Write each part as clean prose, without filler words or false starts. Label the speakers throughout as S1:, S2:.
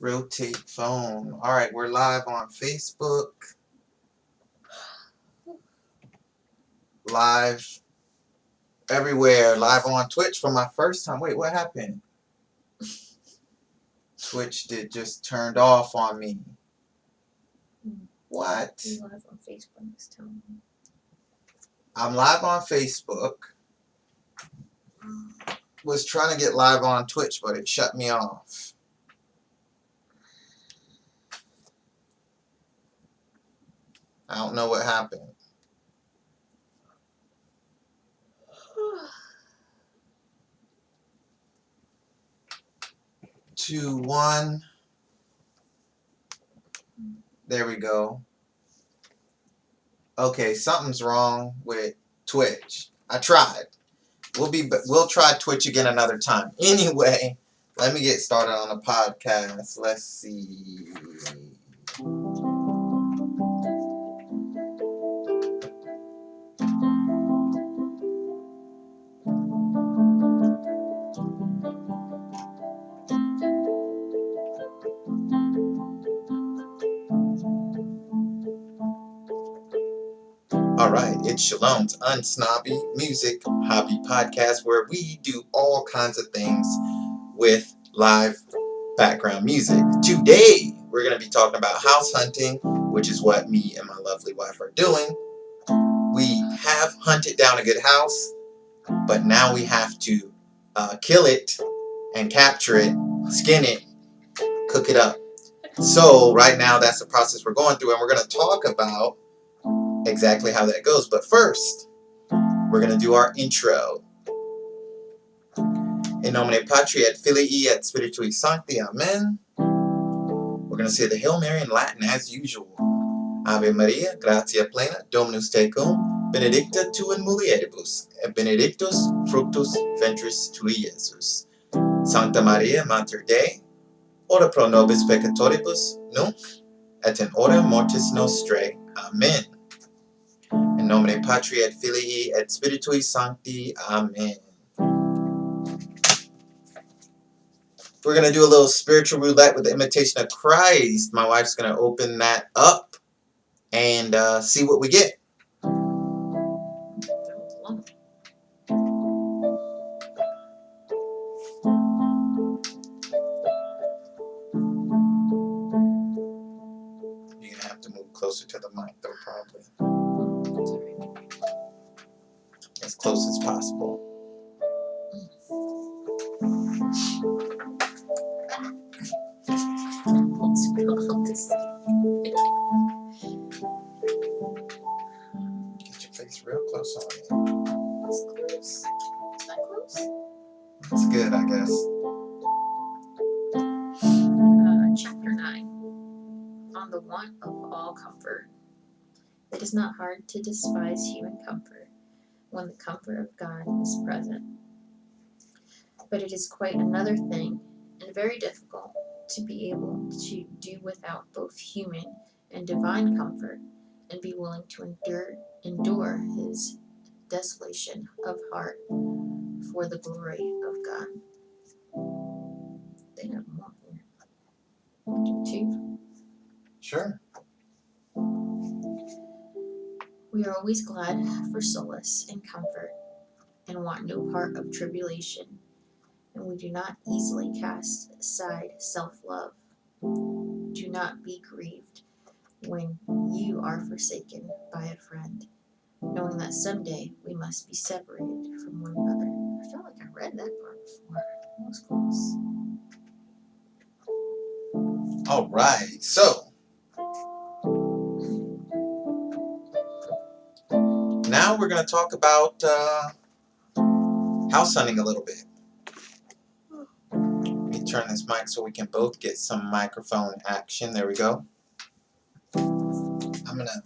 S1: Rotate phone. All right, we're live on Facebook. Live everywhere. Live on Twitch for my first time. Wait, what happened? Twitch just turned off on me. What?
S2: You're live on Facebook this time.
S1: I'm live on Facebook. Was trying to get live on Twitch, but it shut me off. I don't know what happened. 2, 1. There we go. Okay, something's wrong with Twitch. I tried. We'll try Twitch again another time. Anyway, let me get started on the podcast. Let's see. Alright, it's Shalom's Unsnobby Music Hobby Podcast, where we do all kinds of things with live background music. Today, we're going to be talking about house hunting, which is what me and my lovely wife are doing. We have hunted down a good house, but now we have to kill it and capture it, skin it, cook it up. So right now, that's the process we're going through, and we're going to talk about exactly how that goes. But first, we're going to do our intro. In nomine Patri et Filii et Spiritui Sancti. Amen. We're going to say the Hail Mary in Latin as usual. Ave Maria, gratia plena, Dominus tecum, benedicta tu in mulieribus, et benedictus fructus ventris tui, Iesus. Sancta Maria, Mater Dei, ora pro nobis peccatoribus, nunc et in hora mortis nostrae. Amen. In nomine Patri et Filii et Spiritui Sancti. Amen. We're going to do a little spiritual roulette with the Imitation of Christ. My wife's going to open that up and see what we get. You're going to have to move closer to the mic, though, probably. As close as possible. Get your face real close on it.
S2: That's close. Is that close?
S1: That's good, I guess.
S2: Chapter 9. On the want of all comfort. It is not hard to despise human comfort when the comfort of God is present. But it is quite another thing, and very difficult, to be able to do without both human and divine comfort, and be willing to endure his desolation of heart for the glory of God. They have more here. Do 2.
S1: Sure.
S2: We are always glad for solace and comfort, and want no part of tribulation, and we do not easily cast aside self-love. Do not be grieved when you are forsaken by a friend, knowing that someday we must be separated from one another. I feel like I read that part before. That was close.
S1: All right. So, now we're going to talk about house hunting a little bit. Let me turn this mic so we can both get some microphone action. There we go. I'm going to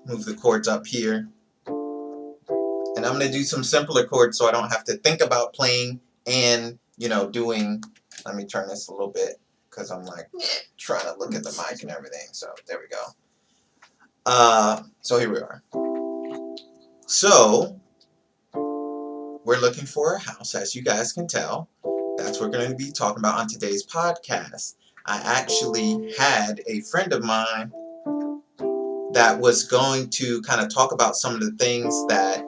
S1: move the chords up here. And I'm going to do some simpler chords so I don't have to think about playing and, doing. Let me turn this a little bit because I'm like trying to look at the mic and everything. So there we go. So here we are. So we're looking for a house, as you guys can tell. That's what we're going to be talking about on today's podcast. I actually had a friend of mine that was going to kind of talk about some of the things that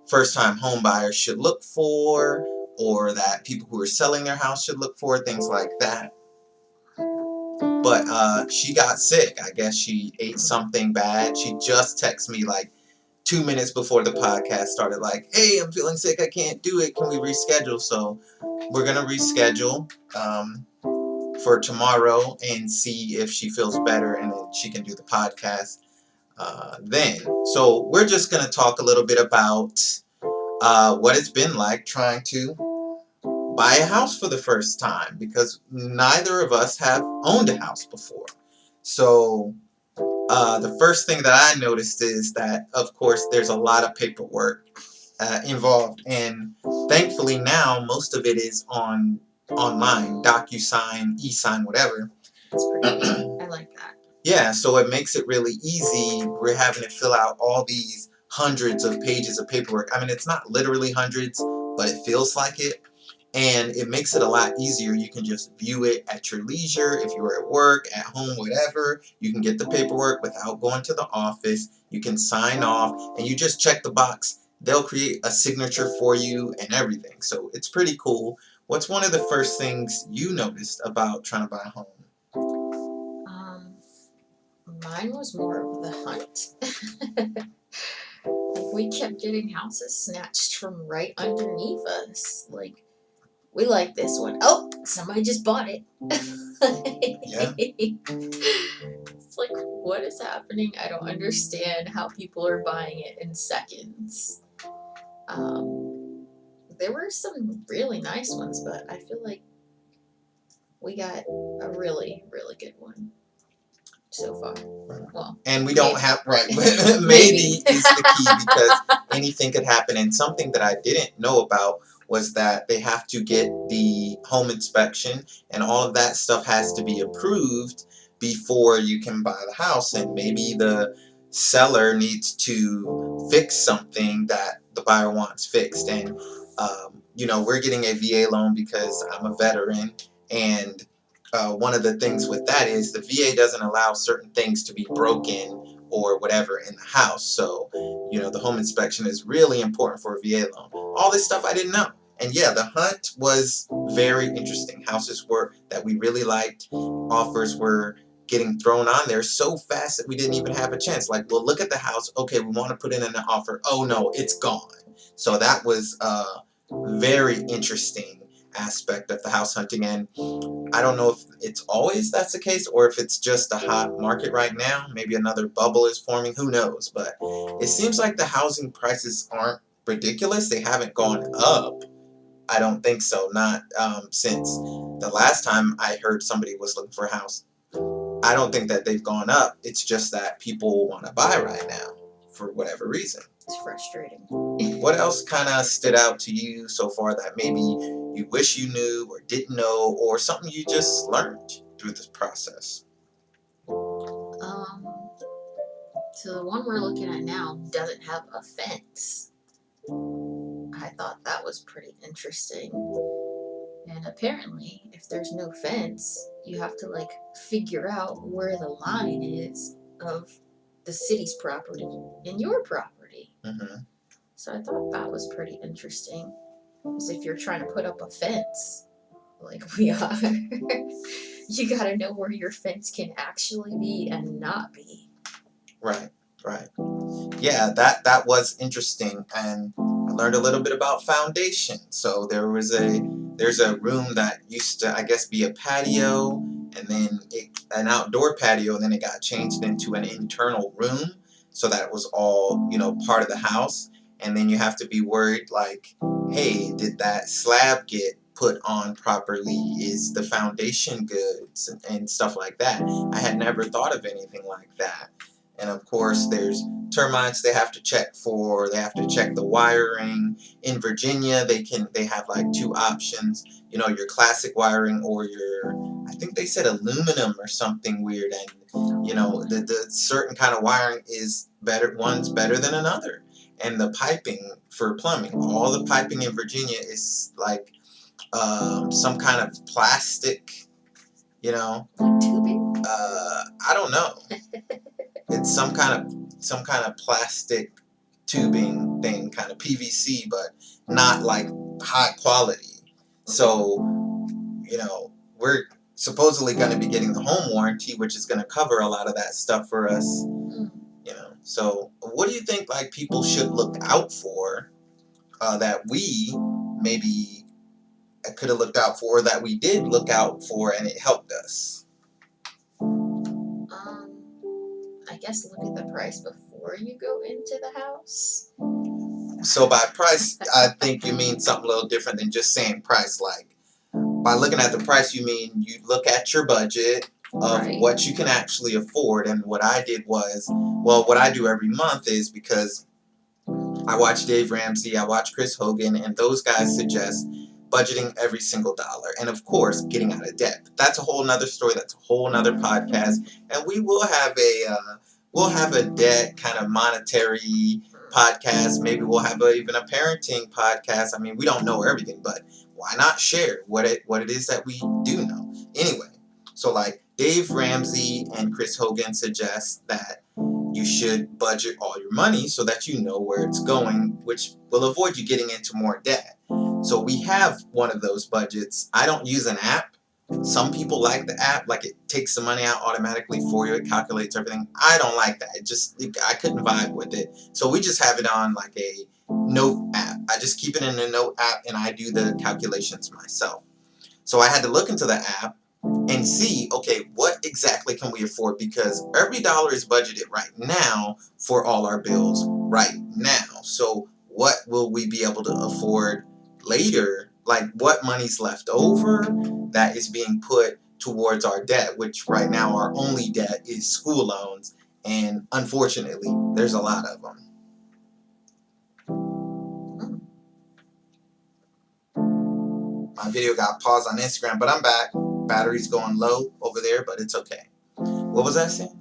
S1: first-time home buyers should look for, or that people who are selling their house should look for, things like that. But she got sick. I guess she ate something bad. She just texted me like 2 minutes before the podcast started, like, "Hey, I'm feeling sick. I can't do it. Can we reschedule?" So we're gonna reschedule for tomorrow and see if she feels better, and then she can do the podcast then. So we're just gonna talk a little bit about what it's been like trying to buy a house for the first time, because neither of us have owned a house before. So the first thing that I noticed is that, of course, there's a lot of paperwork involved, and thankfully now most of it is online, DocuSign, eSign, whatever.
S2: That's pretty neat. I like that.
S1: Yeah, so it makes it really easy. We're having to fill out all these hundreds of pages of paperwork. I mean, it's not literally hundreds, but it feels like it. And it makes it a lot easier. You can just view it at your leisure. If you're at work, at home, whatever, you can get the paperwork without going to the office. You can sign off and you just check the box. They'll create a signature for you and everything. So it's pretty cool. What's one of the first things you noticed about trying to buy a home?
S2: Mine was more of the hunt. Like, we kept getting houses snatched from right underneath us. Like, we like this one. Oh, somebody just bought it.
S1: Yeah.
S2: It's like, what is happening? I don't understand how people are buying it in seconds. There were some really nice ones, but I feel like we got a really, really good one so far. Well,
S1: and we don't have, right, maybe is the key, because anything could happen. And something that I didn't know about was that they have to get the home inspection, and all of that stuff has to be approved before you can buy the house. And maybe the seller needs to fix something that the buyer wants fixed. And we're getting a VA loan because I'm a veteran, and one of the things with that is the VA doesn't allow certain things to be broken or whatever in the house. So, the home inspection is really important for a VA loan. All this stuff I didn't know. And yeah, the hunt was very interesting. Houses were that we really liked. Offers were getting thrown on there so fast that we didn't even have a chance. Like, we'll look at the house. Okay, we want to put in an offer. Oh no, it's gone. So that was very interesting aspect of the house hunting. And I don't know if it's always that's the case, or if it's just a hot market right now. Maybe another bubble is forming. Who knows? But it seems like the housing prices aren't ridiculous. They haven't gone up. I don't think so. Not since the last time I heard somebody was looking for a house. I don't think that they've gone up. It's just that people want to buy right now for whatever reason.
S2: It's frustrating.
S1: What else kind of stood out to you so far that maybe you wish you knew or didn't know, or something you just learned through this process?
S2: So the one we're looking at now doesn't have a fence. I thought that was pretty interesting. And apparently, if there's no fence, you have to figure out where the line is of the city's property and your property.
S1: Mm-hmm.
S2: So I thought that was pretty interesting. Because if you're trying to put up a fence, like we are, you gotta know where your fence can actually be and not be.
S1: Right. Yeah, that was interesting, and I learned a little bit about foundation. So there's a room that used to, I guess, be a patio, and then an outdoor patio, and then it got changed into an internal room, so that it was all part of the house. And then you have to be worried, like, hey, did that slab get put on properly? Is the foundation good? And stuff like that. I had never thought of anything like that. And of course, there's termites they have to check for. They have to check the wiring. In Virginia, they have two options. Your classic wiring, or I think they said aluminum or something weird. And the certain kind of wiring is better. One's better than another. And the piping for plumbing, all the piping in Virginia is some kind of plastic You know,
S2: Like tubing?
S1: I don't know. It's some kind of plastic tubing thing, kind of PVC, but not like high quality. So, you know, we're supposedly going to be getting the home warranty, which is going to cover a lot of that stuff for us.
S2: Mm.
S1: You know, so what do you think like people should look out for that we maybe could have looked out for, or that we did look out for and it helped us?
S2: I guess look at the price before you go into the house.
S1: So by price, I think you mean something a little different than just saying price. Like by looking at the price, you mean you look at your budget of
S2: Right.
S1: what you can actually afford. And what I did was, well, what I do every month is, because I watch Dave Ramsey, I watch Chris Hogan, and those guys suggest budgeting every single dollar. And of course, getting out of debt. That's a whole nother story. That's a whole nother podcast. And we will have a debt kind of monetary podcast. Maybe we'll have even a parenting podcast. I mean, we don't know everything, but why not share what it is that we do know? Anyway, so like Dave Ramsey and Chris Hogan suggest that you should budget all your money so that you know where it's going, which will avoid you getting into more debt. So we have one of those budgets. I don't use an app. Some people like the app, like it takes the money out automatically for you. It calculates everything. I don't like that. I couldn't vibe with it. So we just have it on like a note app. I just keep it in a note app and I do the calculations myself. So I had to look into the app and see, okay, what exactly can we afford? Because every dollar is budgeted right now for all our bills right now. So what will we be able to afford later? Like what money's left over that is being put towards our debt, which right now our only debt is school loans. And unfortunately, there's a lot of them. My video got paused on Instagram, but I'm back. Battery's going low over there, but it's okay. What was I saying?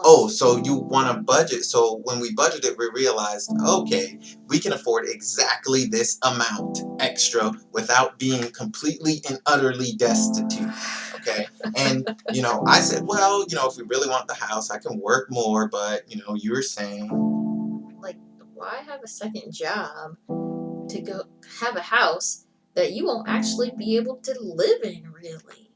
S1: Oh, so you want to budget. So when we budgeted, we realized, okay, we can afford exactly this amount extra without being completely and utterly destitute. Okay. And, I said, well, if we really want the house, I can work more. But, you were saying,
S2: Like, why have a second job to go have a house that you won't actually be able to live in, really?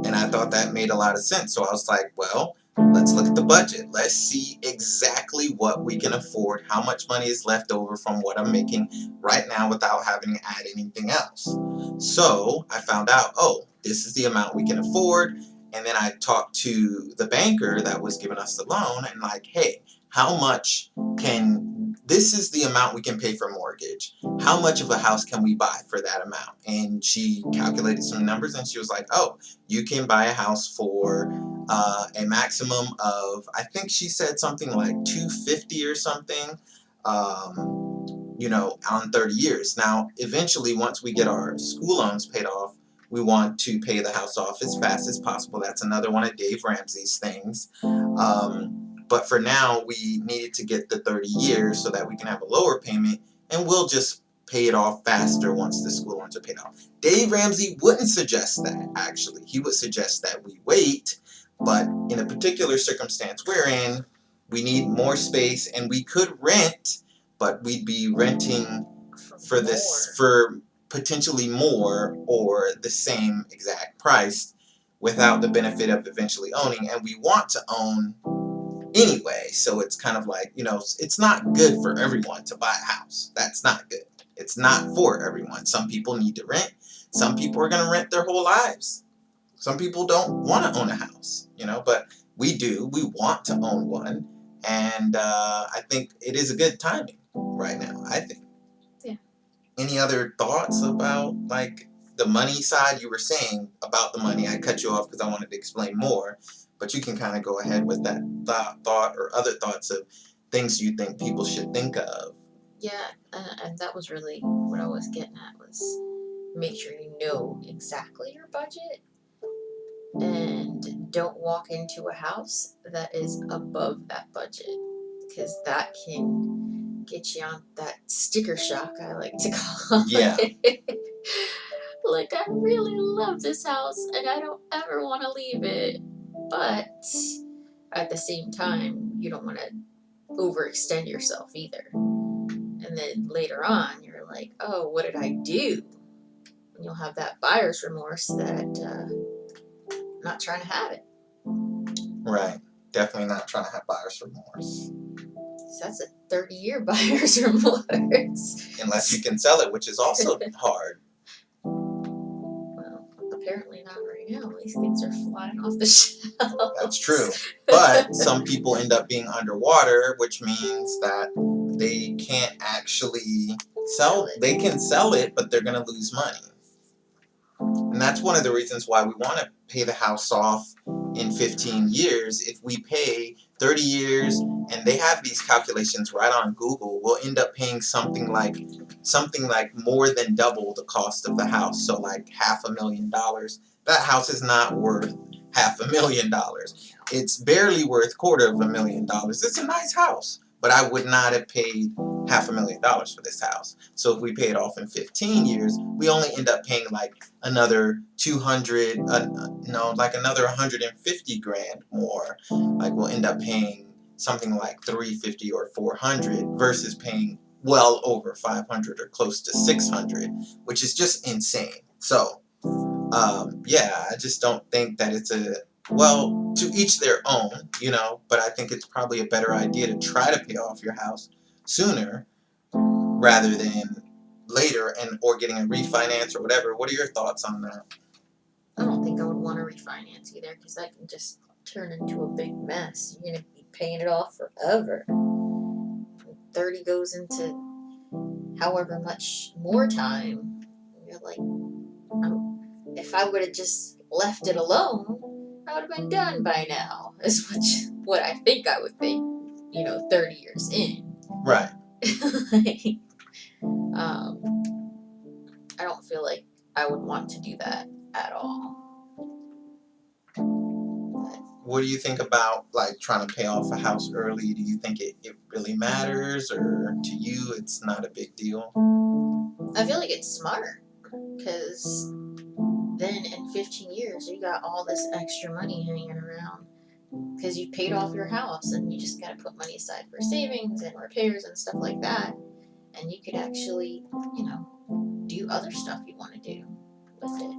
S1: And I thought that made a lot of sense. So I was like, well, let's look at the budget. Let's see exactly what we can afford, how much money is left over from what I'm making right now without having to add anything else. So I found out, oh, this is the amount we can afford. And then I talked to the banker that was giving us the loan and like, hey, this is the amount we can pay for mortgage. How much of a house can we buy for that amount? And she calculated some numbers and she was like, oh, you can buy a house for a maximum of, I think she said something like 250 or something, on 30 years. Now, eventually, once we get our school loans paid off, we want to pay the house off as fast as possible. That's another one of Dave Ramsey's things. But for now, we needed to get the 30 years so that we can have a lower payment, and we'll just pay it off faster once the school loans are paid off. Dave Ramsey wouldn't suggest that, actually. He would suggest that we wait, but in a particular circumstance we're in, we need more space, and we could rent, but we'd be renting for potentially more or the same exact price without the benefit of eventually owning, and we want to own anyway. So it's kind of like, it's not good for everyone to buy a house. That's not good. It's not for everyone. Some people need to rent. Some people are going to rent their whole lives. Some people don't want to own a house, but we do. We want to own one. And I think it is a good timing right now, I think.
S2: Yeah.
S1: Any other thoughts about, like, the money side? You were saying about the money. I cut you off because I wanted to explain more. But you can kind of go ahead with that thought or other thoughts of things you think people should think of.
S2: Yeah, and that was really what I was getting at, was make sure you know exactly your budget and don't walk into a house that is above that budget, because that can get you on that sticker shock, I like to call
S1: Yeah.
S2: it. like, I really love this house and I don't ever want to leave it. But at the same time, you don't want to overextend yourself either. And then later on, you're like, oh, what did I do? And you'll have that buyer's remorse that not trying to have it.
S1: Right. Definitely not trying to have buyer's remorse.
S2: So that's a 30-year buyer's remorse.
S1: Unless you can sell it, which is also hard.
S2: Well, apparently not right now. These things are flying off the shelves.
S1: That's true. But some people end up being underwater, which means that they can't actually sell it. They can sell it, but they're going to lose money. And that's one of the reasons why we want to pay the house off in 15 years. If we pay 30 years, and they have these calculations right on Google, we'll end up paying something like more than double the cost of the house. So like $500,000. That house is not worth $500,000. It's barely worth $250,000. It's a nice house, but I would not have paid $500,000 for this house. So if we pay it off in 15 years, we only end up paying like another 200, like another 150 grand more. Like we'll end up paying something like 350 or 400 versus paying well over 500 or close to 600, which is just insane. So, yeah, I just don't think that it's to each their own, but I think it's probably a better idea to try to pay off your house sooner rather than later or getting a refinance or whatever. What are your thoughts on that?
S2: I don't think I would want to refinance either because that can just turn into a big mess. You're going to be paying it off forever. 30 goes into however much more time. You're like, if I would have just left it alone, I would have been done by now. Is what I think I would think, 30 years in.
S1: Right.
S2: I don't feel like I would want to do that at all.
S1: What do you think about like trying to pay off a house early? Do you think it really matters, or to you it's not a big deal?
S2: I feel like it's smart because then in 15 years you got all this extra money hanging around because you paid off your house and you just got to put money aside for savings and repairs and stuff like that, and you could actually do other stuff you want to do with it.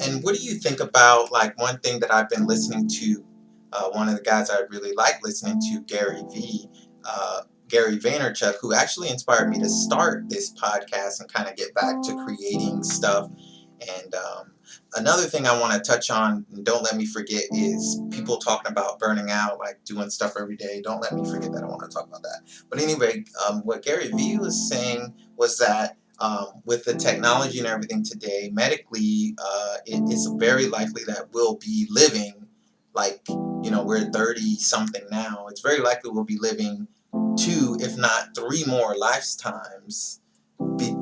S1: And what do you think about, like, one thing that I've been listening to, one of the guys I really like listening to, Gary Vaynerchuk, who actually inspired me to start this podcast and kind of get back to creating stuff. And another thing I want to touch on, and don't let me forget, is people talking about burning out, like doing stuff every day. Don't let me forget that. I want to talk about that. But anyway, what Gary Vee was saying was that with the technology and everything today, medically, it is very likely that we'll be living, like, we're 30 something now. It's very likely we'll be living 2, if not 3 more lifetimes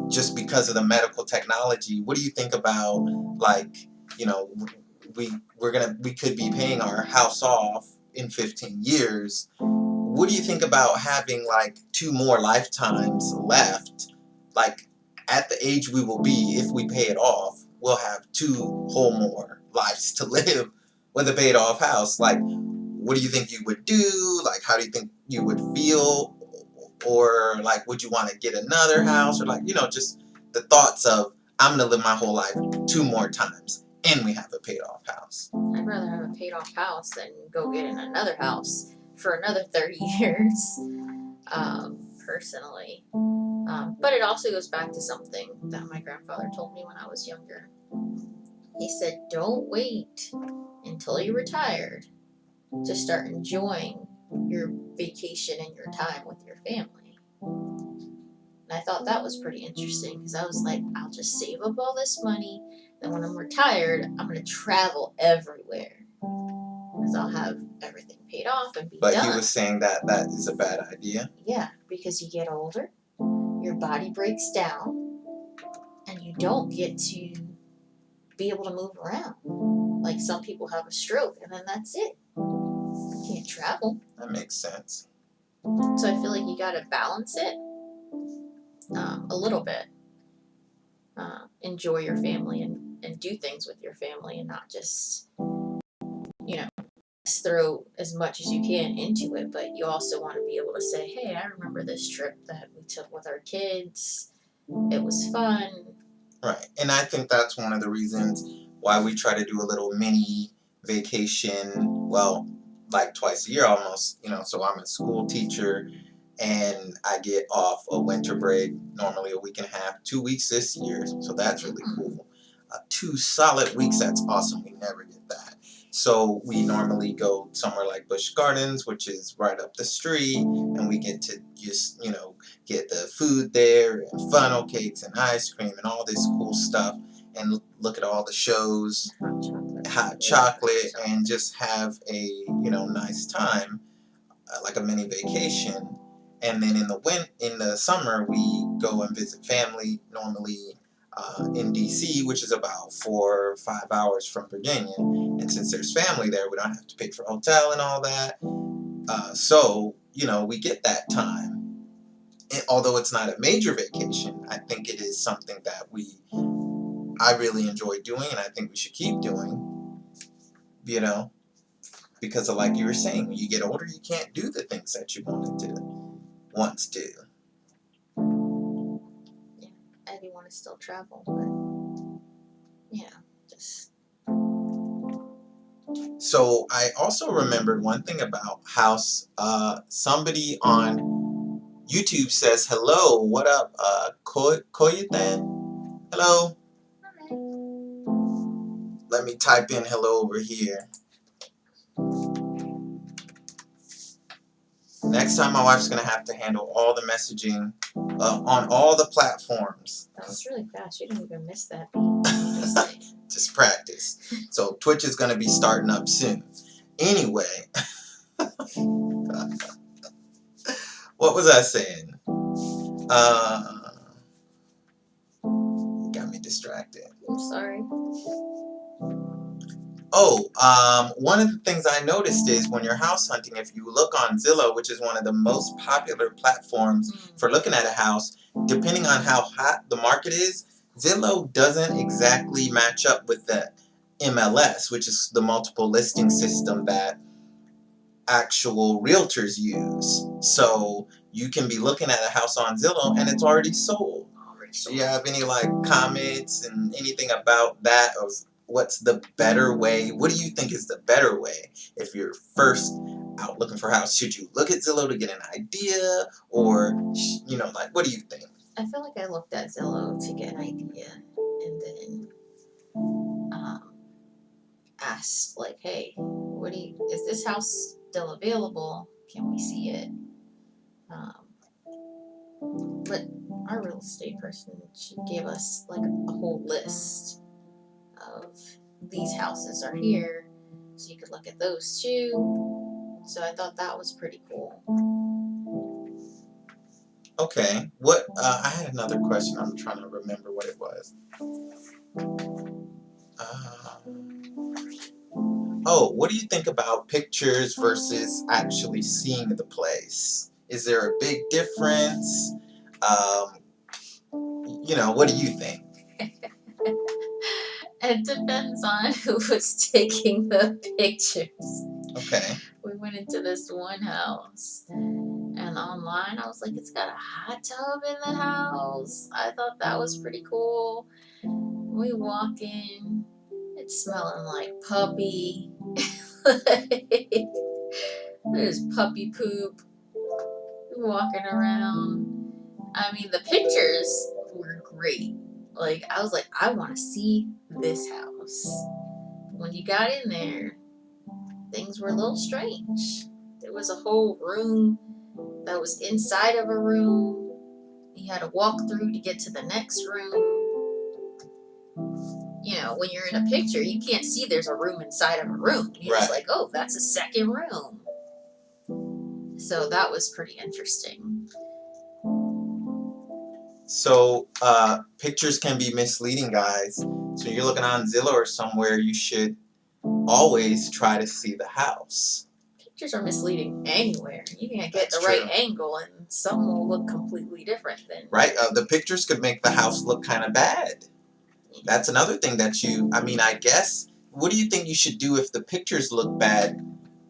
S1: just because of the medical technology. What do you think about, like, we could be paying our house off in 15 years. What do you think about having like 2 more lifetimes left? Like, at the age we will be, if we pay it off, we'll have 2 whole more lives to live with a paid off house. Like, what do you think you would do? Like, how do you think you would feel? Or like, would you want to get another house? Or like, just the thoughts of, I'm going to live my whole life 2 more times and we have a paid off house.
S2: I'd rather have a paid off house than go get in another house for another 30 years, personally. But it also goes back to something that my grandfather told me when I was younger. He said, don't wait until you're retired to start enjoying your vacation and your time with your family. And I thought that was pretty interesting because I was like, I'll just save up all this money. Then when I'm retired, I'm going to travel everywhere because I'll have everything paid off and be done.
S1: But he was saying that is a bad idea.
S2: Yeah, because you get older, your body breaks down, and you don't get to be able to move around. Like, some people have a stroke, and then that's it. You can't travel.
S1: That makes sense.
S2: So I feel like you got to balance it a little bit. enjoy your family and do things with your family and not just, throw as much as you can into it, but you also want to be able to say, hey, I remember this trip that we took with our kids. It was fun.
S1: Right. And I think that's one of the reasons why we try to do a little mini vacation, well, like twice a year almost, so I'm a school teacher and I get off a winter break, normally a week and a half, 2 weeks this year, so that's really cool. 2 solid weeks, that's awesome. We never get that. So we normally go somewhere like Busch Gardens, which is right up the street, and we get to just, get the food there and funnel cakes and ice cream and all this cool stuff and look at all the shows, hot chocolate, and just have a, nice time, like a mini vacation. And then in the summer we go and visit family, normally in DC, which is about 4 or 5 hours from Virginia. And since there's family there, we don't have to pay for hotel and all that. So we get that time. And although it's not a major vacation, I think it is something that I really enjoy doing, and I think we should keep doing. Because of, like you were saying, when you get older, you can't do the things that you once do.
S2: Yeah, I do want to still travel, but just.
S1: So I also remembered one thing about house. Somebody on YouTube says, hello, what up, Koyathan? Hello?
S2: Hi.
S1: Let me type in hello over here. Next time my wife's going to have to handle all the messaging on all the platforms.
S2: That was really fast. You didn't even miss that beat.
S1: Just practice. So Twitch is going to be starting up soon. Anyway. What was I saying? Got me distracted.
S2: I'm sorry.
S1: One of the things I noticed is when you're house hunting, if you look on Zillow, which is one of the most popular platforms for looking at a house, depending on how hot the market is, Zillow doesn't exactly match up with the MLS, which is the multiple listing system that actual realtors use. So you can be looking at a house on Zillow and it's already sold. Do you have any comments and anything about that, of what's the better way? What do you think is the better way if you're first out looking for a house? Should you look at Zillow to get an idea, or what do you think?
S2: I feel like I looked at Zillow to get an idea and then asked hey, is this house still available? Can we see it? But our real estate person, she gave us a whole list of these houses are here, so you could look at those too. So I thought that was pretty cool.
S1: Okay. I had another question. I'm trying to remember what it was. What do you think about pictures versus actually seeing the place? Is there a big difference? What do you think?
S2: It depends on who was taking the pictures.
S1: Okay.
S2: We went into this one house, and online I was like, it's got a hot tub in the house. I thought that was pretty cool. We walk in, it's smelling like puppy. There's puppy poop walking around. I mean, the pictures were great. I was like, I want to see this house. When you got in there, things were a little strange. There was a whole room that was inside of a room. You had to walk through to get to the next room. When you're in a picture, you can't see there's a room inside of a room. You're just like, oh, that's a second room. So that was pretty interesting.
S1: So pictures can be misleading, guys. So you're looking on Zillow or somewhere, you should always try to see the house.
S2: Pictures are misleading anywhere. You can get the right angle and some will look completely different than...
S1: Right. The pictures could make the house look kind of bad. That's another thing that I guess, what do you think you should do if the pictures look bad,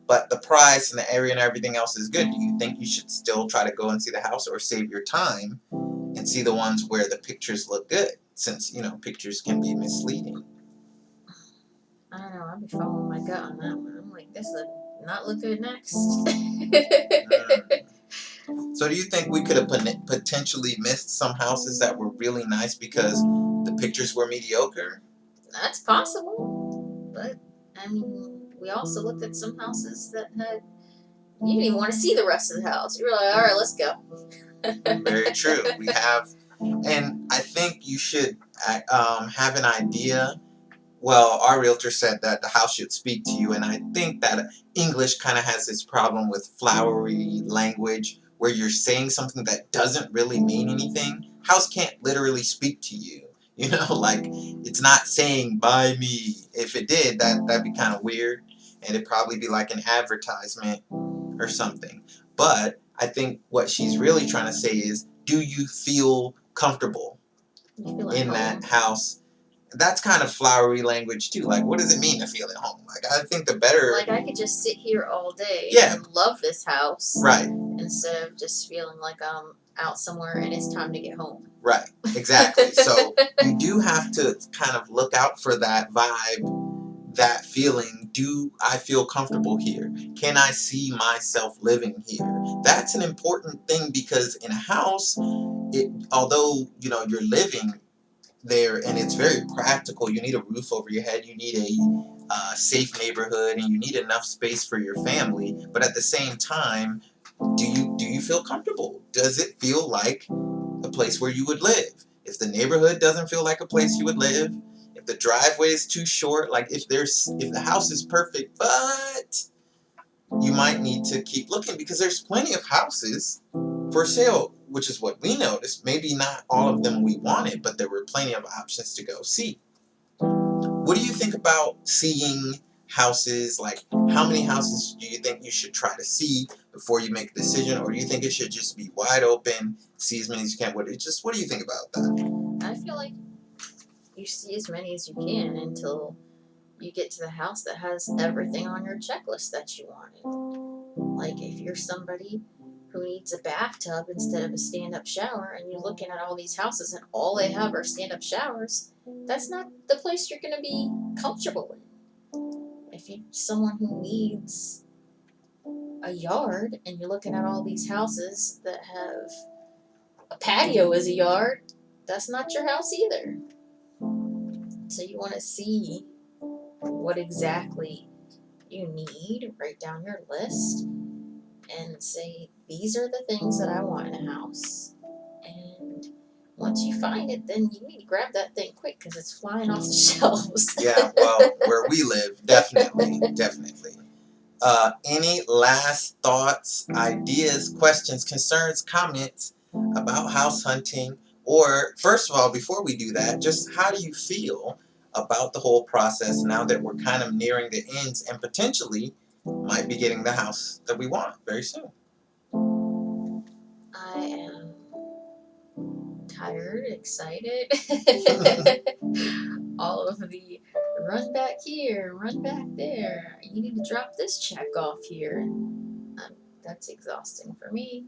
S1: but the price and the area and everything else is good? Do you think you should still try to go and see the house, or save your time and see the ones where the pictures look good? Since, pictures can be misleading.
S2: I don't know. I'll be following my gut on that one. I'm like, this would not look good next.
S1: So do you think we could have potentially missed some houses that were really nice because the pictures were mediocre?
S2: That's possible. But, I mean, we also looked at some houses that had. You didn't even want to see the rest of the house. You were like, alright, let's go.
S1: Very true. We have, and I think you should have an idea. Well, our realtor said that the house should speak to you, and I think that English kind of has this problem with flowery language where you're saying something that doesn't really mean anything. House can't literally speak to you. Like, it's not saying buy me. If it did, that'd be kind of weird, and it'd probably be like an advertisement or something. But I think what she's really trying to say is, do you feel comfortable in that house? That's kind of flowery language too. Like, what does it mean to feel at home? Like, I think the better.
S2: Like, I could just sit here all day
S1: Yeah.
S2: and love this house.
S1: Right.
S2: Instead of just feeling like I'm out somewhere and it's time to get home.
S1: Right. Exactly. So you do have to kind of look out for that vibe, that feeling. Do I feel comfortable here? Can I see myself living here? That's an important thing, because in a house, although you're living there and it's very practical, you need a roof over your head, you need a safe neighborhood, and you need enough space for your family. But at the same time, do you feel comfortable? Does it feel like a place where you would live? If the neighborhood doesn't feel like a place you would live, if the driveway is too short, like if the house is perfect, but you might need to keep looking, because there's plenty of houses for sale, which is what we noticed. Maybe not all of them we wanted, but there were plenty of options to go see. What do you think about seeing houses? Like, how many houses do you think you should try to see before you make a decision? Or do you think it should just be wide open, see as many as you can? What do you think about that?
S2: I feel like you see as many as you can until you get to the house that has everything on your checklist that you wanted. Like, if you're somebody who needs a bathtub instead of a stand-up shower, and you're looking at all these houses and all they have are stand-up showers, that's not the place you're going to be comfortable in. If you're someone who needs a yard and you're looking at all these houses that have a patio as a yard, that's not your house either. So you want to see what exactly you need, write down your list, and say, these are the things that I want in a house. And once you find it, then you need to grab that thing quick, because it's flying off the shelves.
S1: Yeah, well, where we live, definitely. Any last thoughts, ideas, questions, concerns, comments about house hunting? Or, first of all, before we do that, just how do you feel about the whole process now that we're kind of nearing the ends and potentially might be getting the house that we want very soon?
S2: I am tired, excited. All of the run back here, run back there. You need to drop this check off here. That's exhausting for me.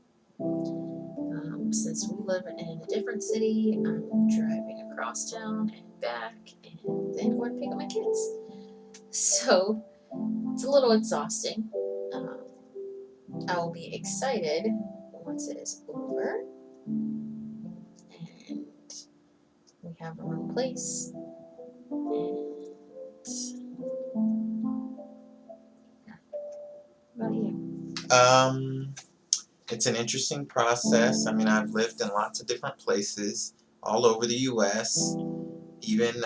S2: Since we live in a different city, I'm driving across town and back, and then going to pick up my kids. So it's a little exhausting. I will be excited once it is over, and we have our own place. And yeah. What about you?
S1: It's an interesting process. I mean, I've lived in lots of different places all over the U.S., even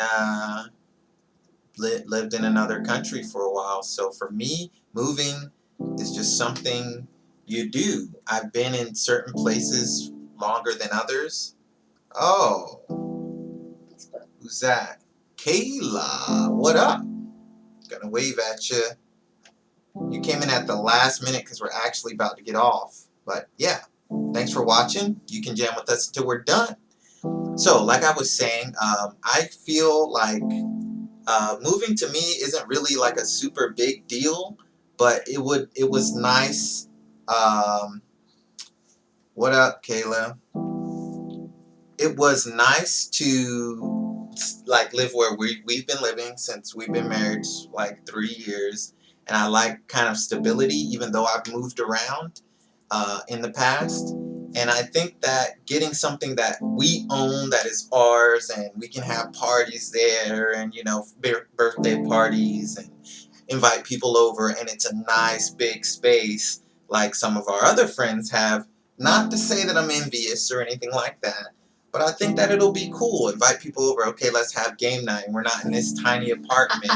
S1: lived in another country for a while. So for me, moving is just something you do. I've been in certain places longer than others. Oh, who's that? Kayla, what up? Gonna wave at you. You came in at the last minute because we're actually about to get off. But yeah, thanks for watching. You can jam with us until we're done. So, like I was saying, I feel like moving to me isn't really like a super big deal, but it was nice. Um, what up, Kayla? It was nice to like live where we've been living since we've been married like 3 years, and I like kind of stability, even though I've moved around in the past. And I think that getting something that we own, that is ours, and we can have parties there, and birthday parties, and invite people over, and it's a nice big space like some of our other friends have. Not to say that I'm envious or anything like that, but I think that it'll be cool. Invite people over. Okay, let's have game night. We're not in this tiny apartment.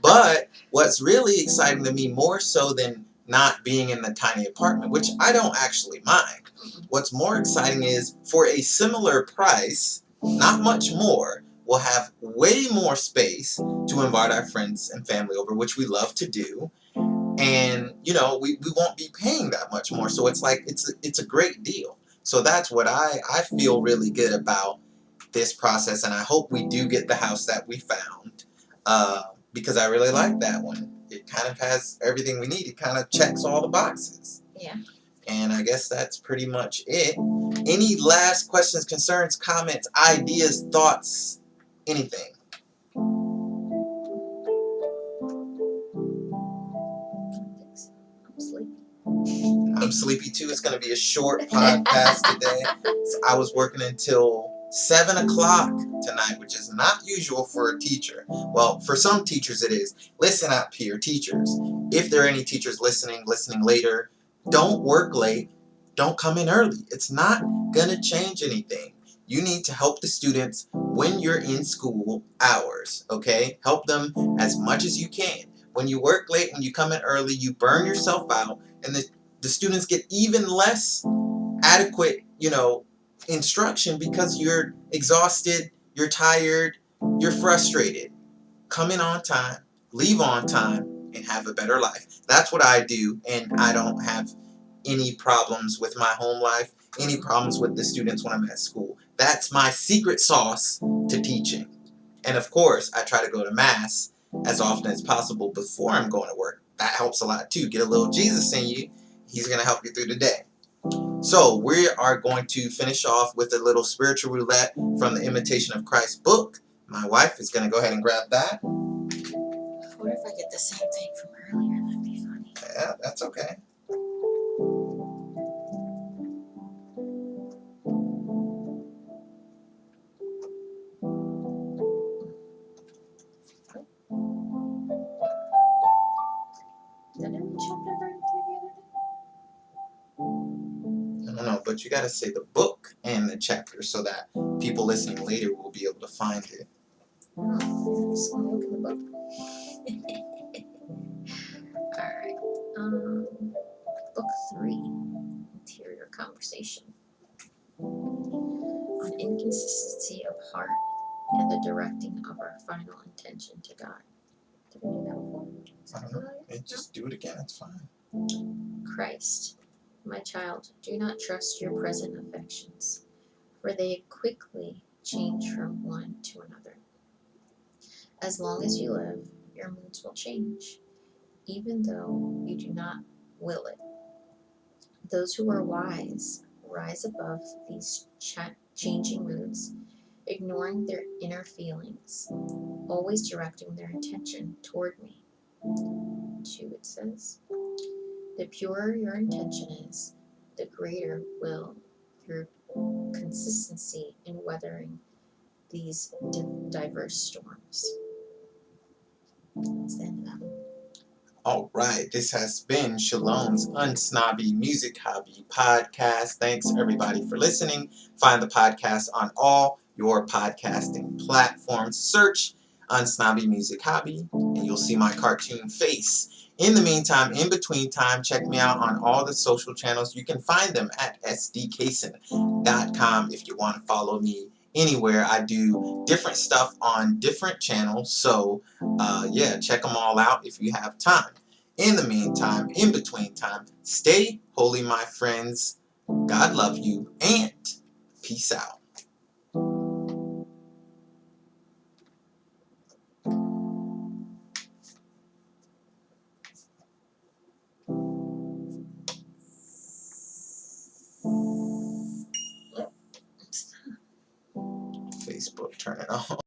S1: But what's really exciting to me, more so than not being in the tiny apartment, which I don't actually mind, what's more exciting is for a similar price, not much more, we'll have way more space to invite our friends and family over, which we love to do. And we won't be paying that much more, so it's like it's a great deal. So that's what I feel really good about this process, and I hope we do get the house that we found, because I really like that one. It kind of has everything we need. It kind of checks all the boxes.
S2: Yeah.
S1: And I guess that's pretty much it. Any last questions, concerns, comments, ideas, thoughts, anything?
S2: I'm sleepy.
S1: I'm sleepy too. It's going to be a short podcast today. So I was working until 7 o'clock tonight, which is not usual for a teacher. Well, for some teachers it is. Listen up here, teachers. If there are any teachers listening later, don't work late. Don't come in early. It's not going to change anything. You need to help the students when you're in school hours, okay? Help them as much as you can. When you work late, when you come in early, you burn yourself out, and the students get even less adequate, instruction, because you're exhausted, you're tired, you're frustrated. Come in on time, leave on time, and have a better life. That's what I do, and I don't have any problems with my home life, any problems with the students when I'm at school. That's my secret sauce to teaching. And of course, I try to go to Mass as often as possible before I'm going to work. That helps a lot too. Get a little Jesus in you. He's going to help you through the day. So we are going to finish off with a little spiritual roulette from the Imitation of Christ book. My wife is going to go ahead and grab that.
S2: What if I get the same thing from earlier? That'd be funny.
S1: Yeah, that's okay.
S2: Did I chapter 93 the other day?
S1: I don't know, but you got to say the book and the chapter so that people listening later will be able to find it.
S2: I'm just gonna look in the book. Alright. Book 3. Interior Conversation. On inconsistency of heart and the directing of our final intention to God. Did we do that before?
S1: I don't know. Just do it again. It's fine.
S2: Christ, my child, do not trust your present affections, for they quickly change from one to another. As long as you live, your moods will change, even though you do not will it. Those who are wise rise above these changing moods, ignoring their inner feelings, always directing their attention toward me. 2, it says, the purer your intention is, the greater will your consistency in weathering these diverse storms. That's the end of that one.
S1: All right, this has been Shalom's Unsnobby Music Hobby Podcast. Thanks everybody for listening. Find the podcast on all your podcasting platforms. Search Unsnobby Music Hobby and you'll see my cartoon face. In the meantime, in between time, check me out on all the social channels. You can find them at sdcason.com if you want to follow me anywhere. I do different stuff on different channels, so check them all out if you have time. In the meantime, in between time, stay holy, my friends. God love you, and peace out. people to turn it on.